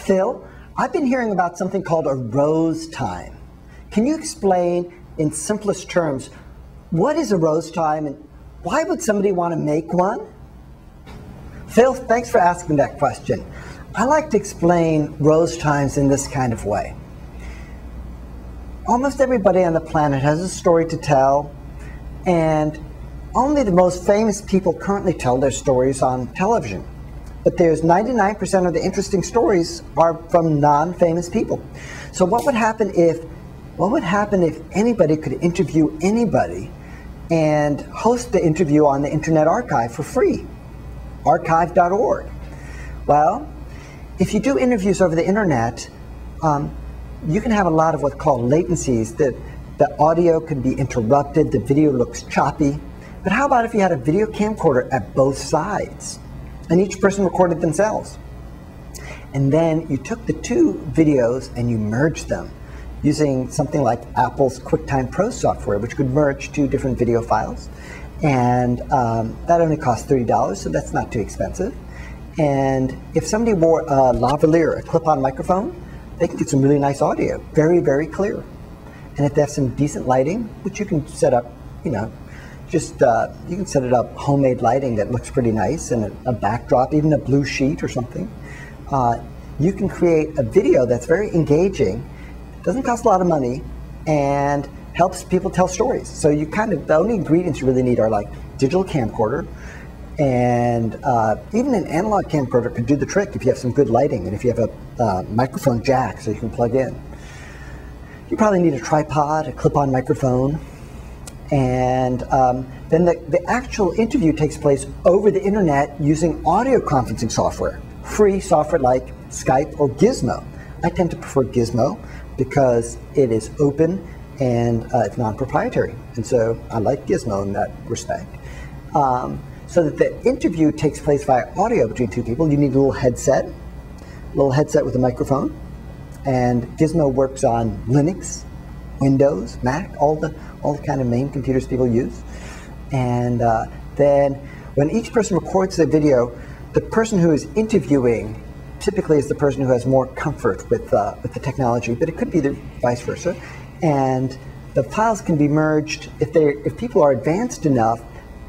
Phil, I've been hearing about something called a Rosetime. Can you explain in simplest terms, what is a Rosetime and why would somebody want to make one? Phil, thanks for asking that question. I like to explain Rosetimes in this kind of way. Almost everybody on the planet has a story to tell, and only the most famous people currently tell their stories on television. But there's 99% of the interesting stories are from non-famous people. So what would happen if anybody could interview anybody and host the interview on the Internet Archive for free? Archive.org. Well, if you do interviews over the internet, you can have a lot of what's called latencies. The audio can be interrupted, the video looks choppy. But how about if you had a video camcorder at both sides and each person recorded themselves? And then you took the two videos and you merged them using something like Apple's QuickTime Pro software, which could merge two different video files. And that only costs $30, so that's not too expensive. And if somebody wore a lavalier, a clip-on microphone, they can get some really nice audio, very, very clear. And if they have some decent lighting, which you can set up, you can set it up homemade lighting that looks pretty nice, and a backdrop, even a blue sheet or something. You can create a video that's very engaging, doesn't cost a lot of money, and helps people tell stories. So the only ingredients you really need are like digital camcorder, and even an analog camcorder could do the trick if you have some good lighting and if you have a microphone jack so you can plug in. You probably need a tripod, a clip-on microphone, and then the actual interview takes place over the internet using audio conferencing software, free software like Skype or Gizmo. I tend to prefer Gizmo because it is open and it's non-proprietary, and so I like Gizmo in that respect. So that the interview takes place via audio between two people, you need a little headset with a microphone, and Gizmo works on Linux, Windows, Mac, all the kind of main computers people use. And then when each person records the video, the person who is interviewing typically is the person who has more comfort with the technology, but it could be the vice versa. And the files can be merged. If people are advanced enough,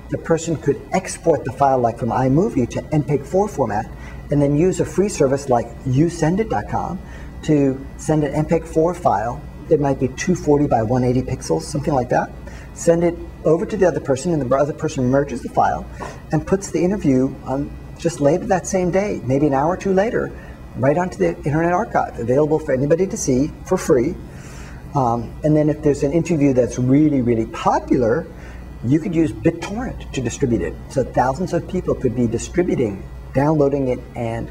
the person could export the file like from iMovie to MPEG-4 format, and then use a free service like YouSendIt.com to send an MPEG-4 file. It might be 240 by 180 pixels, something like that. Send it over to the other person, and the other person merges the file and puts the interview on just later that same day, maybe an hour or two later, right onto the Internet Archive, available for anybody to see for free. And then if there's an interview that's really, really popular, you could use BitTorrent to distribute it. So thousands of people could be downloading it and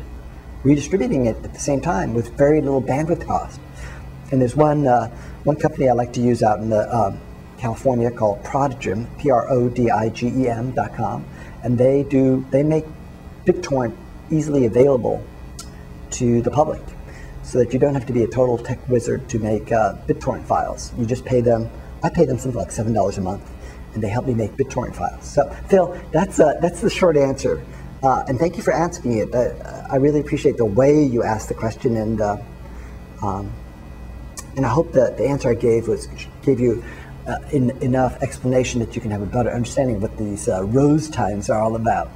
redistributing it at the same time with very little bandwidth cost. And there's one company I like to use out in California called Prodigem, PRODIGEM.com, and they make BitTorrent easily available to the public, so that you don't have to be a total tech wizard to make BitTorrent files. You just pay them. I pay them something like $7 a month, and they help me make BitTorrent files. So, Phil, that's the short answer. And thank you for asking it. I really appreciate the way you asked the question, and I hope that the answer I gave gave you enough explanation that you can have a better understanding of what these Rosetimes are all about.